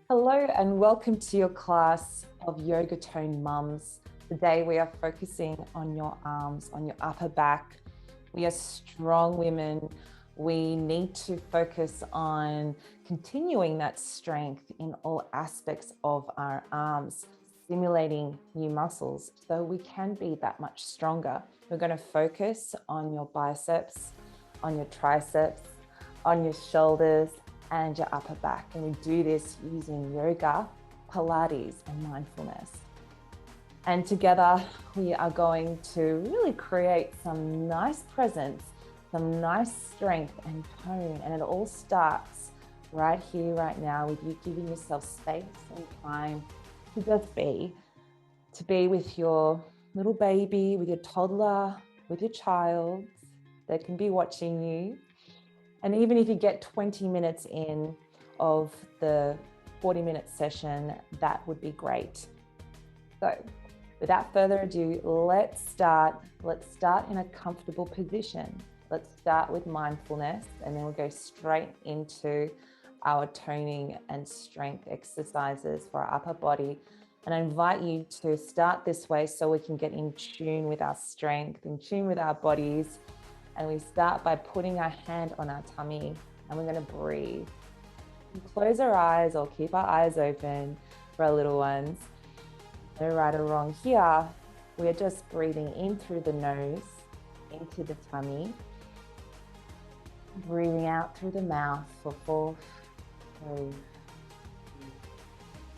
Hello and welcome to your class of Yoga Tone Mums. Today we are focusing on your arms, on your upper back. We are strong women. We need to focus on continuing that strength in all aspects of our arms, stimulating new muscles so we can be that much stronger. We're going to focus on your biceps, on your triceps, on your shoulders, and your upper back. And we do this using yoga, Pilates, and mindfulness. And together we are going to really create some nice presence, some nice strength and tone. And it all starts right here, right now, with you giving yourself space and time to just be, with your little baby, with your toddler, with your child that can be watching you. And even if you get 20 minutes in of the 40-minute session, that would be great. So without further ado, let's start in a comfortable position. Let's start with mindfulness, and then we'll go straight into our toning and strength exercises for our upper body. And I invite you to start this way so we can get in tune with our strength, in tune with our bodies. And we start by putting our hand on our tummy, and we're going to breathe. We close our eyes or keep our eyes open for our little ones. No right or wrong here. We are just breathing in through the nose, into the tummy. Breathing out through the mouth for 4, 3, 2,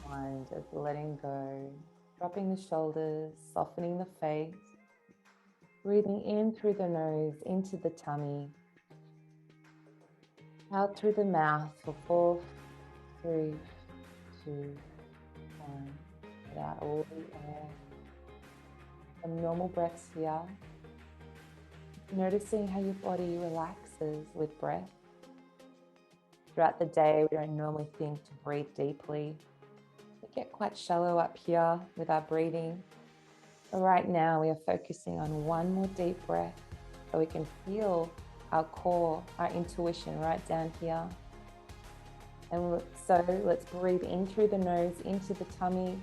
1. Just letting go. Dropping the shoulders, softening the face. Breathing in through the nose, into the tummy. Out through the mouth for 4, 3, 2, 1. Let out all the air. Some normal breaths here. Noticing how your body relaxes with breath. Throughout the day, we don't normally think to breathe deeply. We get quite shallow up here with our breathing. But right now, we are focusing on one more deep breath so we can feel our core, our intuition right down here. And so let's breathe in through the nose, into the tummy.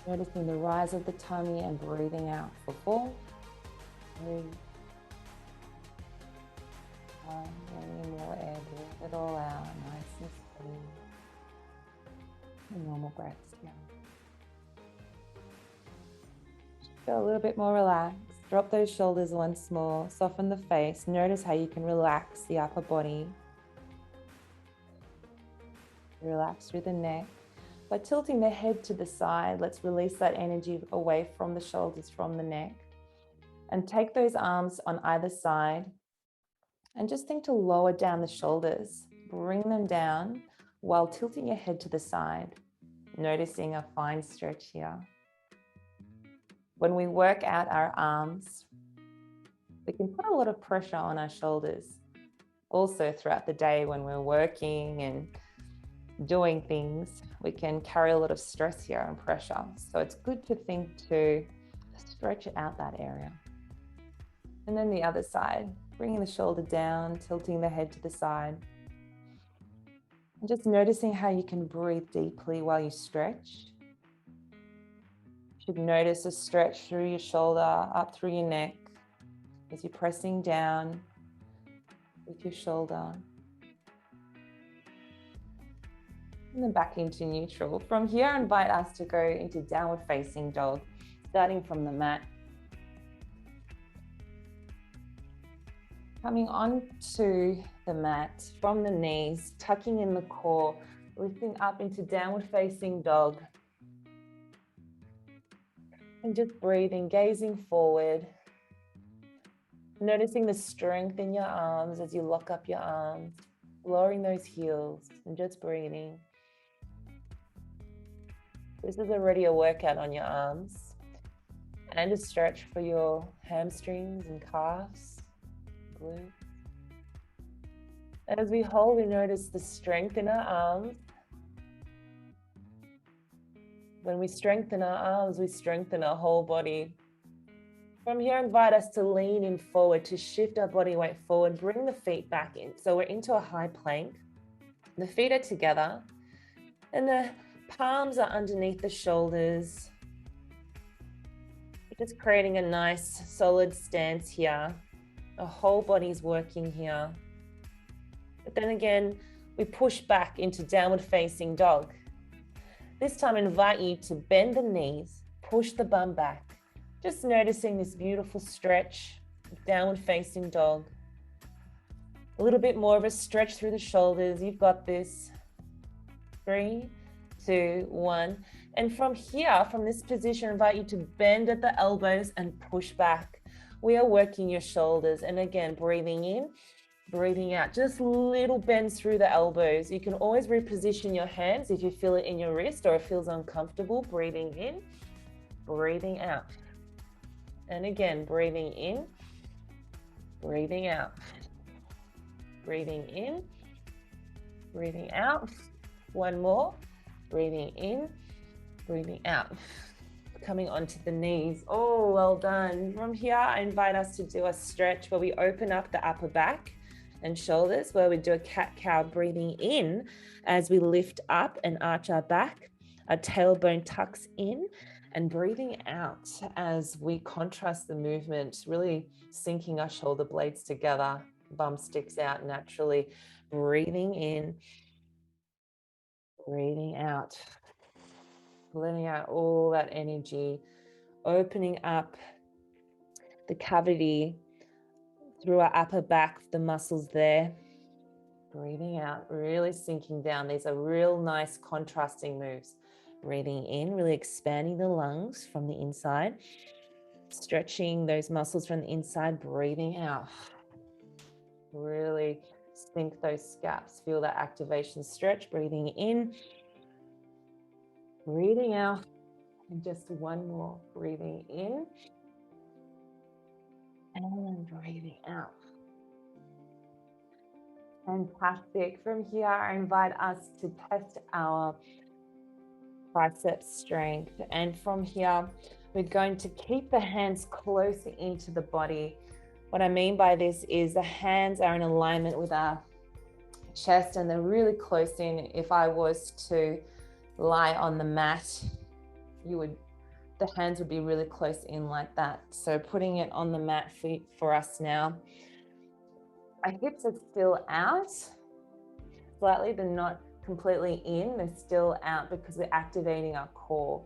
Noticing the rise of the tummy and breathing out for 4, 3, 1. Bringing more air, breathe it all out, nice and steady. And normal breaths here. Feel a little bit more relaxed. Drop those shoulders once more. Soften the face. Notice how you can relax the upper body. Relax through the neck. By tilting the head to the side, let's release that energy away from the shoulders, from the neck. And take those arms on either side. And just think to lower down the shoulders. Bring them down while tilting your head to the side. Noticing a fine stretch here. When we work out our arms, we can put a lot of pressure on our shoulders. Also throughout the day when we're working and doing things, we can carry a lot of stress here and pressure. So it's good to think to stretch out that area. And then the other side, bringing the shoulder down, tilting the head to the side. And just noticing how you can breathe deeply while you stretch. You should notice a stretch through your shoulder, up through your neck, as you're pressing down with your shoulder. And then back into neutral. From here, I invite us to go into downward facing dog, starting from the mat. Coming onto the mat from the knees, tucking in the core, lifting up into downward facing dog. And just breathing, gazing forward. Noticing the strength in your arms as you lock up your arms, lowering those heels and just breathing. This is already a workout on your arms and a stretch for your hamstrings and calves, glutes. And as we hold, we notice the strength in our arms. When we strengthen our arms, we strengthen our whole body. From here, invite us to lean in forward, to shift our body weight forward, bring the feet back in. So we're into a high plank. The feet are together and the palms are underneath the shoulders. Just creating a nice solid stance here. The whole body's working here. But then again, we push back into downward facing dog. This time I invite you to bend the knees, push the bum back. Just noticing this beautiful stretch, downward facing dog. A little bit more of a stretch through the shoulders. You've got this. 3, 2, 1. And from here, from this position, I invite you to bend at the elbows and push back. We are working your shoulders. And again, breathing in, breathing out. Just little bends through the elbows. You can always reposition your hands if you feel it in your wrist or it feels uncomfortable. Breathing in, breathing out. And again, breathing in, breathing out. Breathing in, breathing out. One more. Breathing in, breathing out. Coming onto the knees. Oh, well done. From here, I invite us to do a stretch where we open up the upper back and shoulders, where we do a cat-cow, breathing in as we lift up and arch our back. Our tailbone tucks in, and breathing out as we contrast the movement, really sinking our shoulder blades together. Bum sticks out naturally. Breathing in, breathing out. Letting out all that energy, opening up the cavity through our upper back, the muscles there. Breathing out, really sinking down. These are real nice contrasting moves. Breathing in, really expanding the lungs from the inside, stretching those muscles from the inside. Breathing out, really sink those scaps. Feel that activation stretch. Breathing in, breathing out. And just one more. Breathing in and breathing out. Fantastic. From here, I invite us to test our tricep strength. And from here, we're going to keep the hands closer into the body. What I mean by this is the hands are in alignment with our chest and they're really close in. If I was to lie on the mat, the hands would be really close in like that. So putting it on the mat for us now. Our hips are still out slightly, they're not completely in, they're still out because we're activating our core.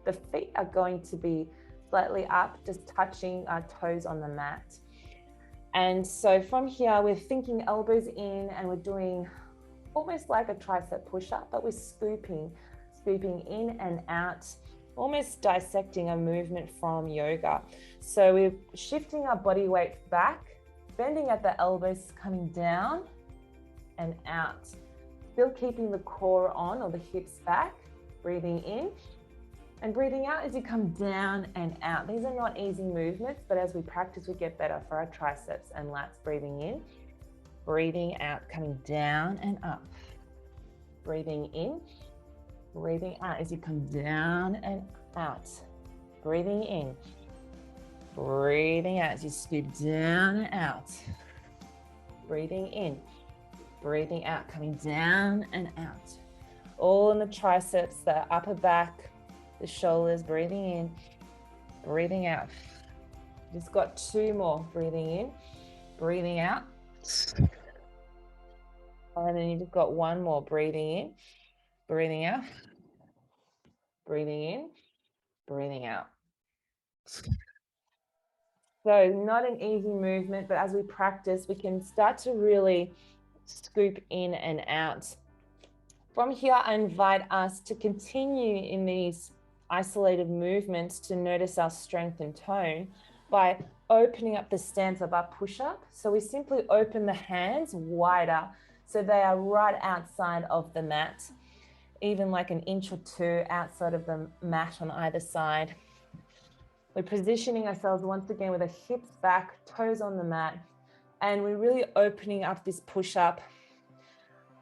The feet are going to be slightly up, just touching our toes on the mat. And so from here, we're thinking elbows in and we're doing almost like a tricep push-up, but we're scooping in and out, almost dissecting a movement from yoga. So we're shifting our body weight back, bending at the elbows, coming down and out. Still keeping the core on or the hips back, breathing in and breathing out as you come down and out. These are not easy movements, but as we practice, we get better for our triceps and lats. Breathing in, breathing out, coming down and up. Breathing in, breathing out as you come down and out. Breathing in, breathing out as you scoop down and out. Breathing in, breathing out, coming down and out. All in the triceps, the upper back, the shoulders. Breathing in, breathing out. Just got 2 more. Breathing in, breathing out. And then you just got 1 more. Breathing in, breathing out. Breathing in, breathing out. So not an easy movement, but as we practice, we can start to really scoop in and out. From here, I invite us to continue in these isolated movements to notice our strength and tone by opening up the stance of our push-up. So we simply open the hands wider so they are right outside of the mat, even like an inch or 2 outside of the mat on either side. We're positioning ourselves once again with the hips back, toes on the mat, and we're really opening up this push-up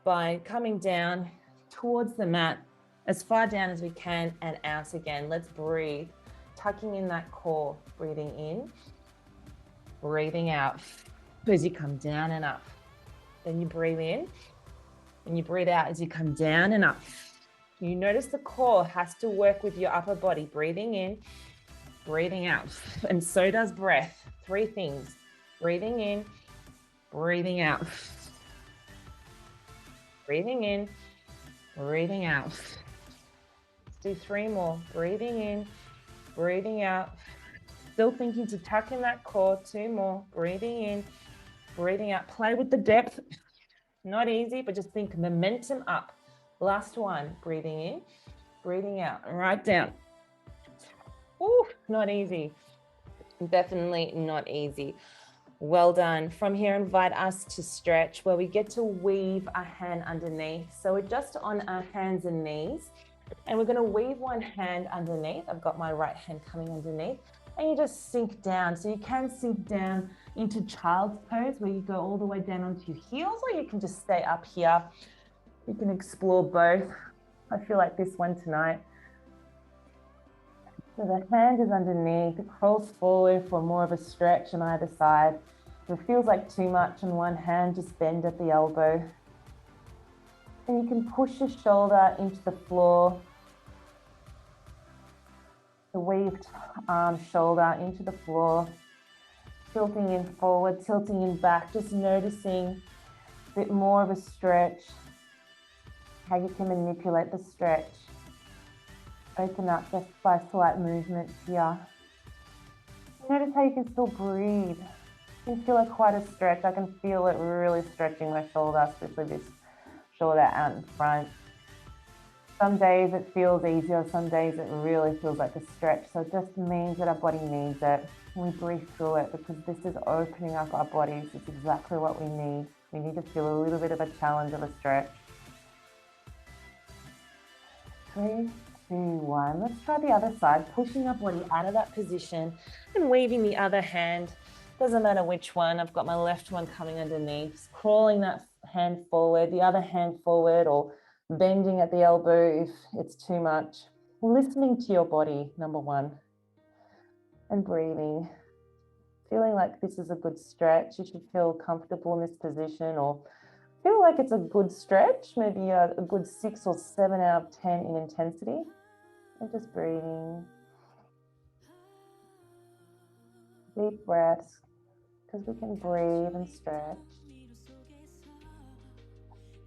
by coming down towards the mat as far down as we can and out again. Let's breathe, tucking in that core, breathing in, breathing out as you come down and up. Then you breathe in, And you breathe out as you come down and up. You notice the core has to work with your upper body. Breathing in, breathing out. And so does breath. 3 things. Breathing in, breathing out. Breathing in, breathing out. Let's do 3 more. Breathing in, breathing out. Still thinking to tuck in that core. 2 more. Breathing in, breathing out. Play with the depth. Not easy, but just think momentum up. Last one. Breathing in, breathing out. Right down. Ooh, not easy. Definitely not easy. Well done. From here, invite us to stretch where we get to weave a hand underneath. So we're just on our hands and knees, and we're going to weave one hand underneath. I've got my right hand coming underneath, and you just sink down. So you can sink down into child's pose where you go all the way down onto your heels, or you can just stay up here. You can explore both. I feel like this one tonight. So the hand is underneath, it crawls forward for more of a stretch on either side. If it feels like too much on one hand, just bend at the elbow. And you can push your shoulder into the floor. The weaved arm, shoulder into the floor. Tilting in forward, tilting in back, just noticing a bit more of a stretch. How you can manipulate the stretch. Open up just by slight movement here. Notice how you can still breathe. You can feel like quite a stretch. I can feel it really stretching my shoulder, especially this shoulder out in front. Some days it feels easier, some days it really feels like a stretch. So it just means that our body needs it. We breathe through it because this is opening up our bodies. It's exactly what we need. We need to feel a little bit of a challenge of a stretch. 3, 2, 1. Let's try the other side, pushing our body out of that position and weaving the other hand. Doesn't matter which one. I've got my left one coming underneath, crawling that hand forward, the other hand forward, or bending at the elbow if it's too much. Listening to your body, number 1, and breathing. Feeling like this is a good stretch. You should feel comfortable in this position, or feel like it's a good stretch, maybe a good 6 or 7 out of 10 in intensity. And just breathing. Deep breaths, because we can breathe and stretch.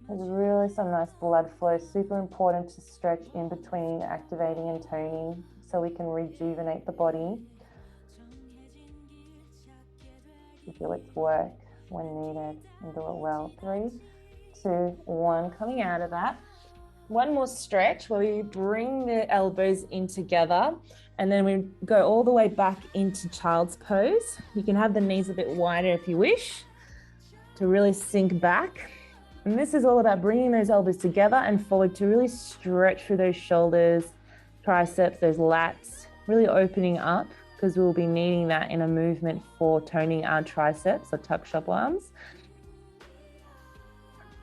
There's really some nice blood flow. Super important to stretch in between activating and toning so we can rejuvenate the body. You feel its work when needed and do it well. 3, 2, 1. Coming out of that. One more stretch where we bring the elbows in together and then we go all the way back into child's pose. You can have the knees a bit wider if you wish to really sink back. And this is all about bringing those elbows together and forward to really stretch through those shoulders, triceps, those lats, really opening up because we'll be needing that in a movement for toning our triceps or tuck shop arms.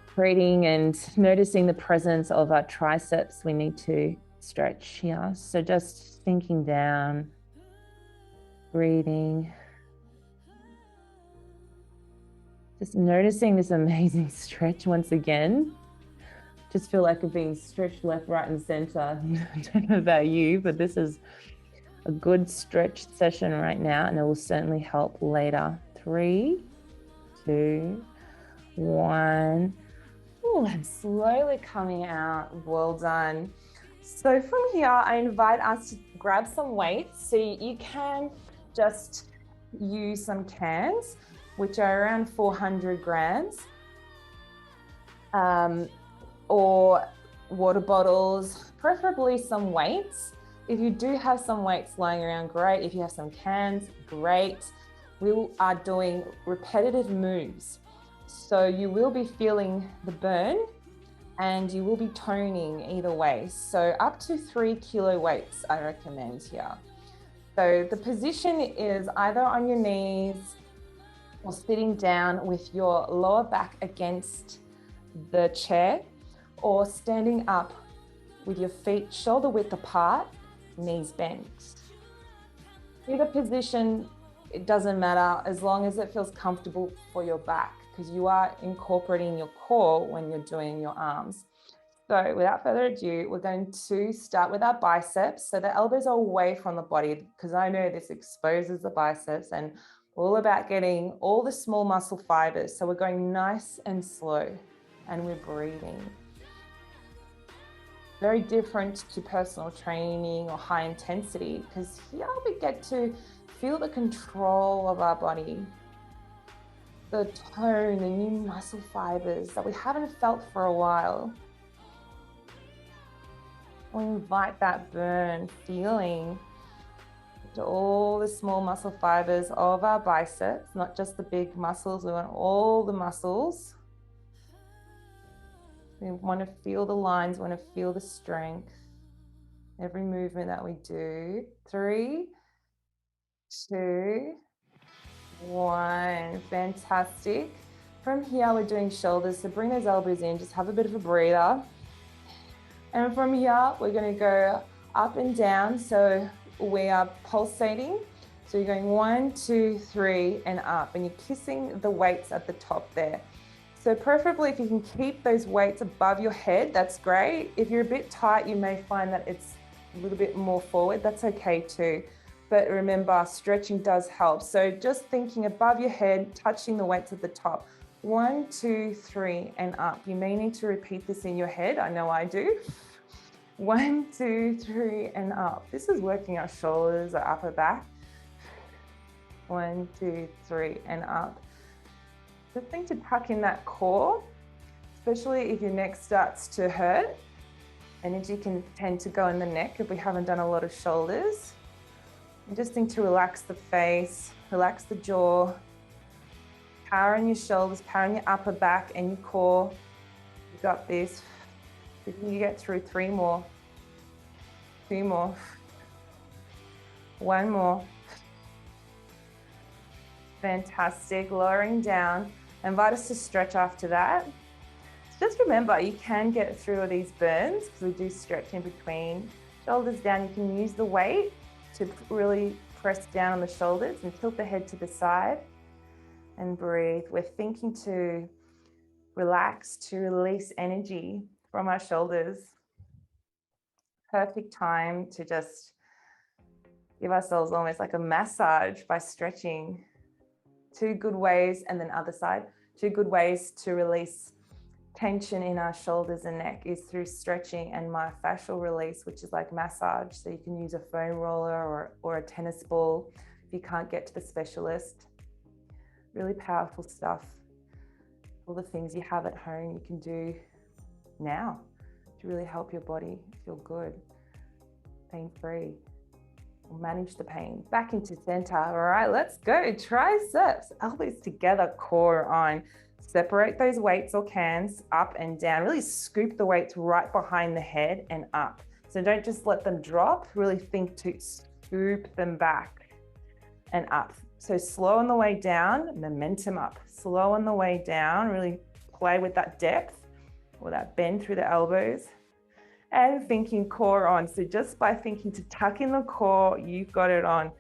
Creating and noticing the presence of our triceps, we need to stretch here. So just sinking down, breathing. Just noticing this amazing stretch once again. Just feel like I'm being stretched left, right, and center. I don't know about you, but this is a good stretch session right now, and it will certainly help later. 3, 2, 1. Ooh, I'm slowly coming out. Well done. So from here, I invite us to grab some weights. So you can just use some cans, which are around 400 grams, or water bottles, preferably some weights. If you do have some weights lying around, great. If you have some cans, great. We are doing repetitive moves. So you will be feeling the burn and you will be toning either way. So up to 3 kilo weights, I recommend here. So the position is either on your knees or sitting down with your lower back against the chair, or standing up with your feet shoulder width apart, knees bent. Either position, it doesn't matter as long as it feels comfortable for your back, because you are incorporating your core when you're doing your arms. So without further ado, we're going to start with our biceps. So the elbows are away from the body, because I know this exposes the biceps, and all about getting all the small muscle fibers. So we're going nice and slow, and we're breathing. Very different to personal training or high intensity, because here we get to feel the control of our body, the tone, the new muscle fibers that we haven't felt for a while. We invite that burn feeling to all the small muscle fibers of our biceps, not just the big muscles. We want all the muscles. We want to feel the lines, we want to feel the strength. Every movement that we do. 3, 2, 1. Fantastic. From here, we're doing shoulders. So bring those elbows in, just have a bit of a breather. And from here, we're going to go up and down. So we are pulsating. So you're going 1, 2, 3, and up. And you're kissing the weights at the top there. So preferably if you can keep those weights above your head, that's great. If you're a bit tight, you may find that it's a little bit more forward. That's okay too. But remember, stretching does help. So just thinking above your head, touching the weights at the top. 1, 2, 3, and up. You may need to repeat this in your head. I know I do. 1, 2, 3, and up. This is working our shoulders, our upper back. 1, 2, 3, and up. Just think to tuck in that core, especially if your neck starts to hurt. Energy can tend to go in the neck if we haven't done a lot of shoulders. And just think to relax the face, relax the jaw, power in your shoulders, power in your upper back and your core. You got this. If you get through 3 more, 2 more, 1 more. Fantastic. Lowering down. Invite us to stretch after that. Just remember, you can get through all these burns because we do stretch in between. Shoulders down. You can use the weight to really press down on the shoulders and tilt the head to the side and breathe. We're thinking to relax, to release energy from our shoulders. Perfect time to just give ourselves almost like a massage by stretching. 2 good ways, and then other side. 2 good ways to release tension in our shoulders and neck is through stretching and myofascial release, which is like massage. So you can use a foam roller or a tennis ball if you can't get to the specialist. Really powerful stuff. All the things you have at home you can do now to really help your body feel good, pain-free. Manage the pain. Back into center. All right, let's go. Triceps, elbows together, core on. Separate those weights or cans up and down. Really scoop the weights right behind the head and up. So don't just let them drop. Really think to scoop them back and up. So slow on the way down, momentum up. Slow on the way down. Really play with that depth or that bend through the elbows. And thinking core on. So just by thinking to tuck in the core, you've got it on.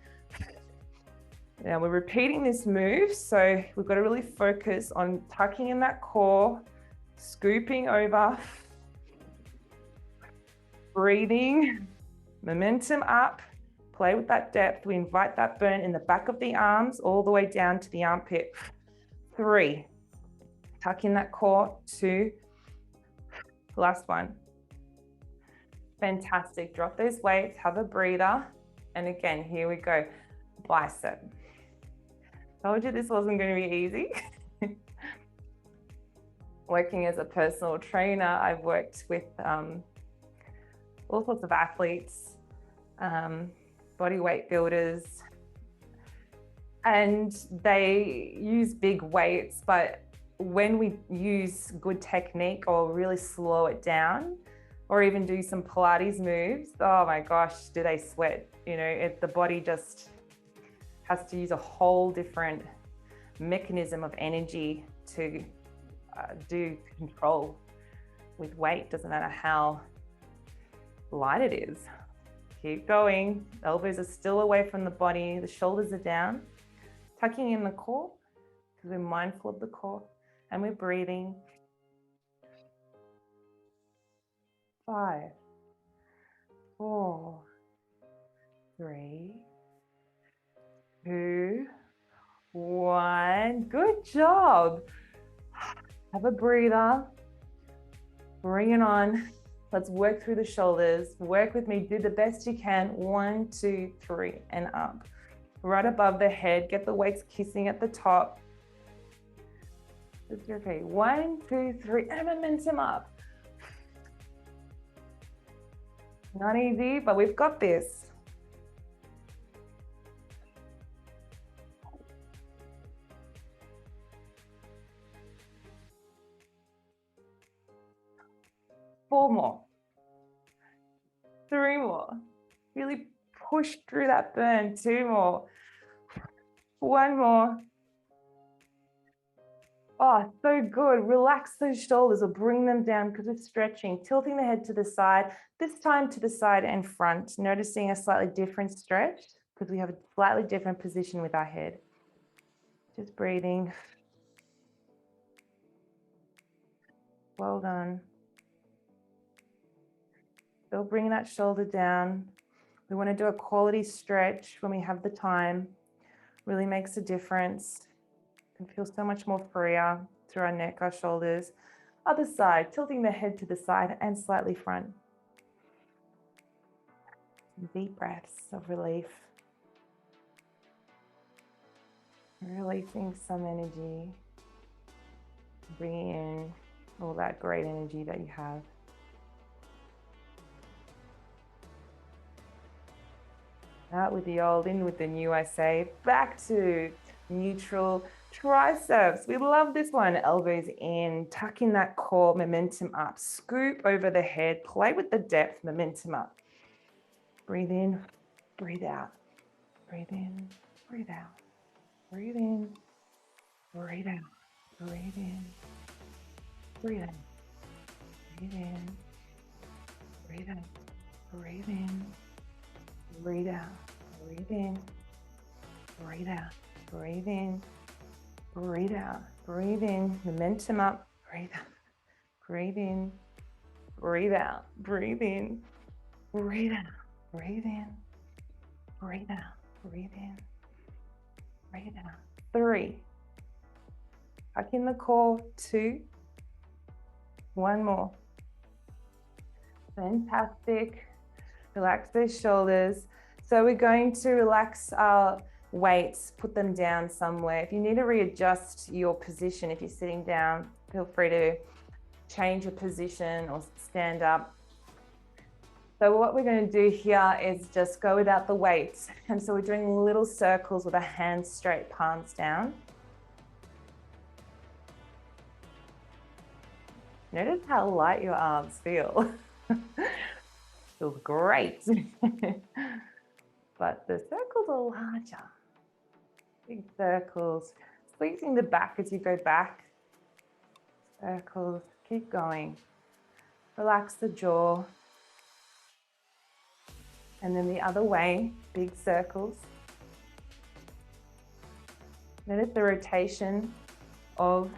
Now we're repeating this move. So we've got to really focus on tucking in that core, scooping over, breathing, momentum up, play with that depth. We invite that burn in the back of the arms all the way down to the armpit. 3, tuck in that core. 2, last one. Fantastic. Drop those weights, have a breather. And again, here we go. Bicep. Told you this wasn't going to be easy. Working as a personal trainer, I've worked with all sorts of athletes, body weight builders, and they use big weights, but when we use good technique or really slow it down, or even do some Pilates moves, oh my gosh, do they sweat. You know, the body just has to use a whole different mechanism of energy to do control with weight. Doesn't matter how light it is. Keep going. Elbows are still away from the body. The shoulders are down. Tucking in the core, because we're mindful of the core. And we're breathing. 5, 4, 3, 2, 1. Good job. Have a breather. Bring it on. Let's work through the shoulders. Work with me. Do the best you can. 1, 2, 3, and up. Right above the head. Get the weights kissing at the top. Just repeat. 1, 2, 3, and momentum up. Not easy, but we've got this. Four more. 3 more. Really push through that burn. 2 more. 1 more. Oh, so good. Relax those shoulders or bring them down because we're stretching. Tilting the head to the side, this time to the side and front. Noticing a slightly different stretch because we have a slightly different position with our head. Just breathing. Well done. Still bring that shoulder down. We want to do a quality stretch when we have the time. Really makes a difference. Can feel so much more freer through our neck, our shoulders. Other side, tilting the head to the side and slightly front. Deep breaths of relief. Releasing some energy. Bringing in all that great energy that you have. Out with the old, in with the new, I say. Back to neutral triceps. We love this one. Elbows in, tuck in that core, momentum up. Scoop over the head, play with the depth, momentum up. Breathe in, breathe out. Breathe in, breathe out. Breathe in, breathe out. Breathe in, breathe out. Breathe in, breathe out. Breathe in, breathe out. Breathe in, breathe out. Breathe in, breathe out. Breathe in, momentum up. Breathe out. Breathe in, breathe out. Breathe in, breathe out. Breathe in, breathe out. Breathe in, breathe out. 3. Tuck in the core. 2. 1 more. Fantastic. Relax those shoulders. So we're going to relax our weights, put them down somewhere. If you need to readjust your position, if you're sitting down, feel free to change your position or stand up. So what we're going to do here is just go without the weights. And so we're doing little circles with our hands straight, palms down. Notice how light your arms feel. Feels great. But the circles are larger. Big circles. Squeezing the back as you go back. Circles. Keep going. Relax the jaw. And then the other way, big circles. Notice the rotation of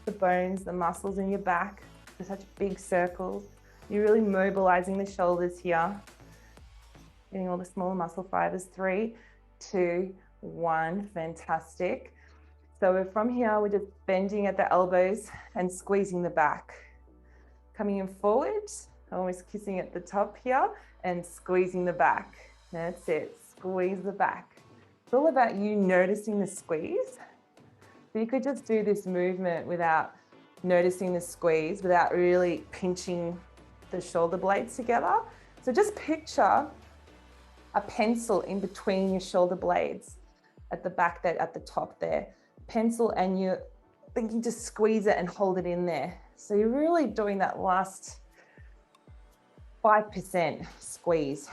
the bones, the muscles in your back. They're such big circles. You're really mobilizing the shoulders here. Getting all the smaller muscle fibers. 3, 2, 1. Fantastic. So from here, we're just bending at the elbows and squeezing the back. Coming in forward, almost kissing at the top here and squeezing the back. That's it. Squeeze the back. It's all about you noticing the squeeze. So you could just do this movement without noticing the squeeze, without really pinching the shoulder blades together. So just picture a pencil in between your shoulder blades at the back there, at the top there. Pencil, and you're thinking to squeeze it and hold it in there. So you're really doing that last 5% squeeze.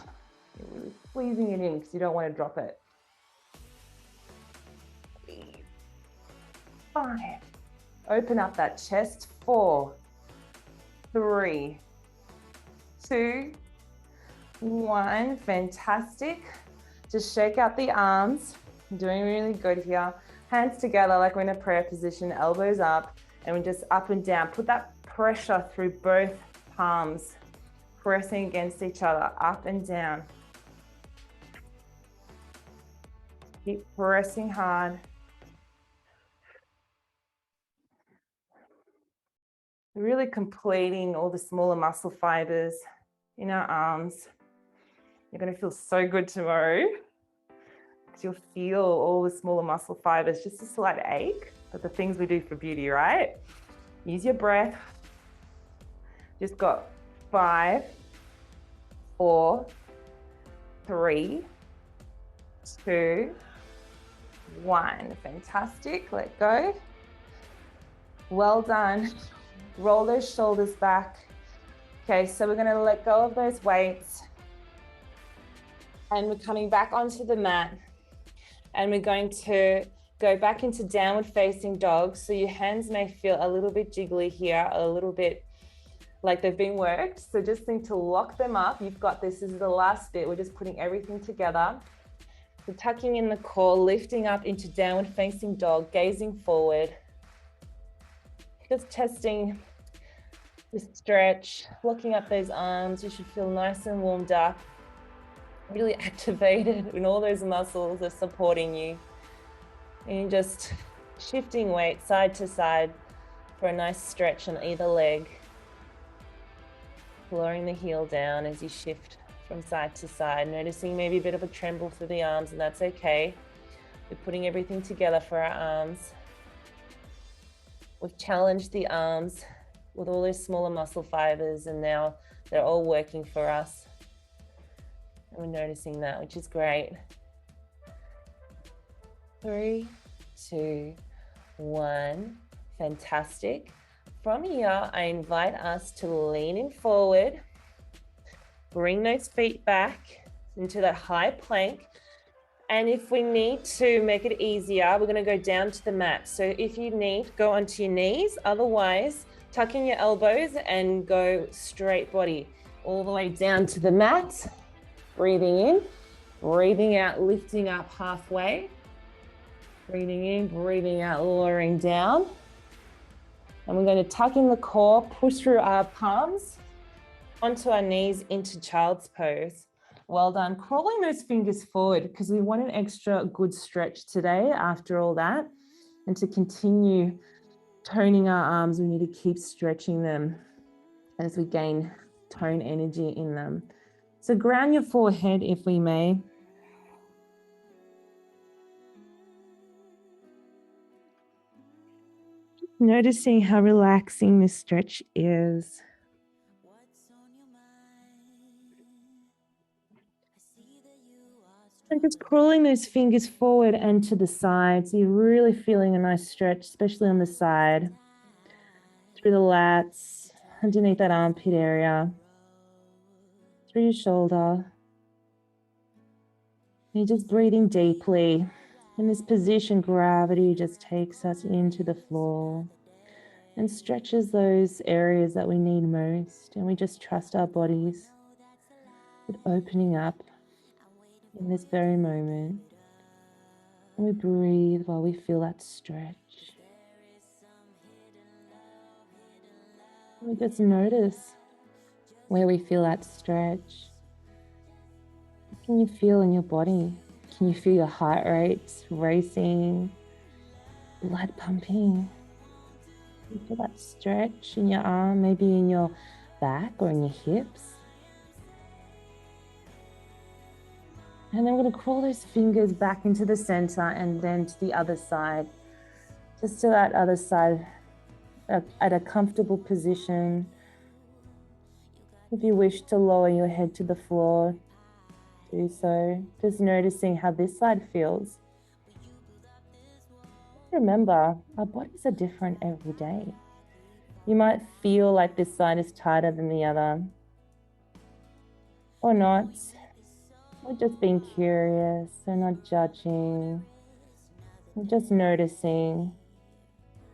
You're really squeezing it in because you don't want to drop it. 5. Open up that chest. 4, 3, 2, 1. Fantastic. Just shake out the arms. Doing really good here. Hands together like we're in a prayer position, elbows up, and we just up and down. Put that pressure through both palms, pressing against each other, up and down. Keep pressing hard. Really completing all the smaller muscle fibers in our arms. You're going to feel so good tomorrow because you'll feel all the smaller muscle fibers, just a slight ache, but the things we do for beauty, right? Use your breath. Just got 5, 4, 3, 2, 1. Fantastic. Let go. Well done. Roll those shoulders back. Okay, so we're going to let go of those weights. And we're coming back onto the mat. And we're going to go back into downward facing dog. So your hands may feel a little bit jiggly here, a little bit like they've been worked. So just think to lock them up. You've got this. This is the last bit. We're just putting everything together. So tucking in the core, lifting up into downward facing dog, gazing forward. Just testing the stretch, locking up those arms. You should feel nice and warmed up, really activated when all those muscles are supporting you. And just shifting weight side to side for a nice stretch on either leg. Lowering the heel down as you shift from side to side, noticing maybe a bit of a tremble through the arms, and that's okay. We're putting everything together for our arms. We've challenged the arms with all those smaller muscle fibers, and now they're all working for us. And we're noticing that, which is great. 3, 2, 1. Fantastic. From here, I invite us to lean in forward. Bring those feet back into that high plank. And if we need to make it easier, we're going to go down to the mat. So if you need, go onto your knees. Otherwise, tuck in your elbows and go straight body all the way down to the mat. Breathing in, breathing out, lifting up halfway. Breathing in, breathing out, lowering down. And we're going to tuck in the core, push through our palms onto our knees into child's pose. Well done. Crawling those fingers forward because we want an extra good stretch today after all that. And to continue toning our arms, we need to keep stretching them as we gain tone energy in them. So ground your forehead if we may. Noticing how relaxing this stretch is. And just crawling those fingers forward and to the side. So you're really feeling a nice stretch, especially on the side. Through the lats, underneath that armpit area. Through your shoulder. And you're just breathing deeply. In this position, gravity just takes us into the floor and stretches those areas that we need most. And we just trust our bodies with opening up in this very moment. And we breathe while we feel that stretch. And we just notice where we feel that stretch. What can you feel in your body? Can you feel your heart rate racing, blood pumping? You feel that stretch in your arm, maybe in your back or in your hips. And then we're going to crawl those fingers back into the center and then to the other side, just to that other side at a comfortable position. If you wish to lower your head to the floor, do so. Just noticing how this side feels. Remember, our bodies are different every day. You might feel like this side is tighter than the other, or not. We're just being curious, we're not judging. We're just noticing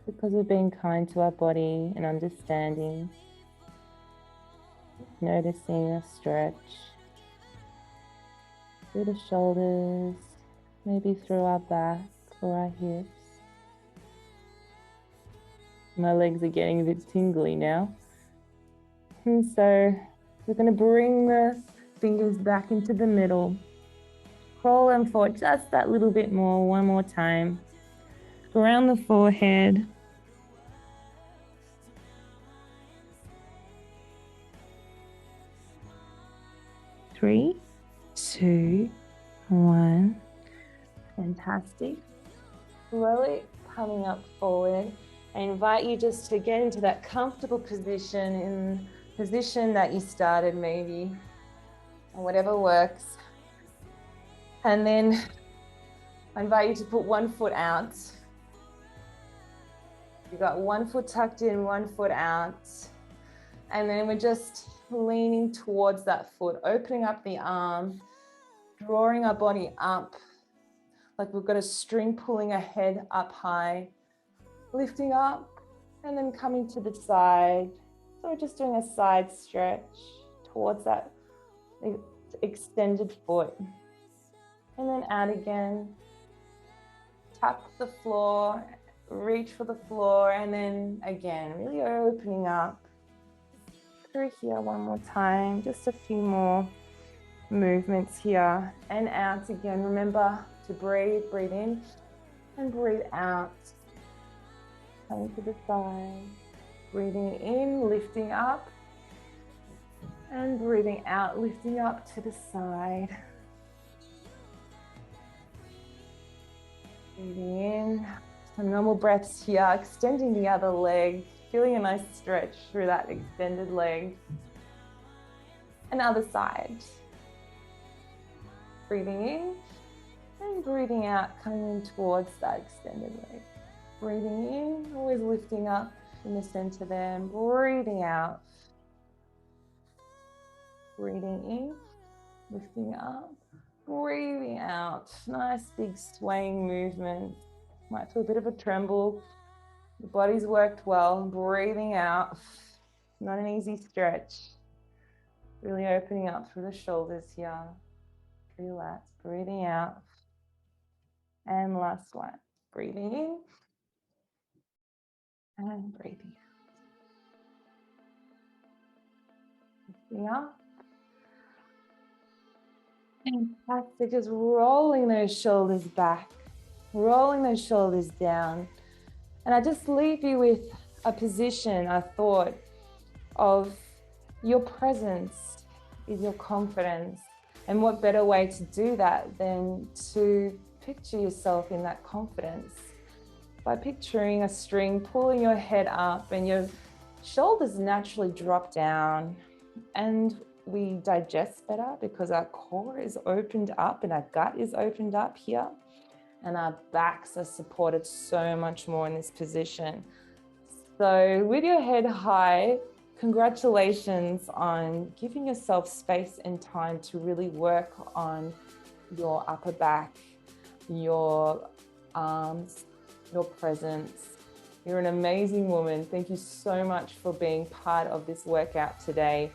because we're being kind to our body and understanding. Noticing a stretch through the shoulders, maybe through our back or our hips. My legs are getting a bit tingly now. And so we're going to bring the fingers back into the middle. Roll them forward just that little bit more, one more time. Around the forehead. Three, two, one. Fantastic. Slowly coming up forward. I invite you just to get into that comfortable position, in position that you started maybe, or whatever works. And then I invite you to put one foot out. You've got one foot tucked in, one foot out. And then we're just leaning towards that foot, opening up the arm, drawing our body up, like we've got a string pulling our head up high, lifting up, and then coming to the side. So we're just doing a side stretch towards that extended foot. And then out again. Tap the floor, reach for the floor, and then again, really opening up. Through here one more time, just a few more movements here, and out again. Remember to breathe in and breathe out. Coming to the side, breathing in, lifting up, and breathing out, lifting up to the side. Breathing in, some normal breaths here, extending the other leg, feeling a nice stretch through that extended leg. And other side. Breathing in and breathing out, coming in towards that extended leg. Breathing in, always lifting up in the center there, and breathing out. Breathing in, lifting up, breathing out. Nice big swaying movement. Might feel a bit of a tremble. The body's worked well. Breathing out. Not an easy stretch. Really opening up through the shoulders here. Relax. Breathing out. And last one. Breathing in. And breathing out. Lifting up. Fantastic. Just rolling those shoulders back. Rolling those shoulders down. And I just leave you with a position, a thought of your presence is your confidence. And what better way to do that than to picture yourself in that confidence by picturing a string pulling your head up and your shoulders naturally drop down, and we digest better because our core is opened up and our gut is opened up here, and our backs are supported so much more in this position. So with your head high, congratulations on giving yourself space and time to really work on your upper back, your arms, your presence. You're an amazing woman. Thank you so much for being part of this workout today.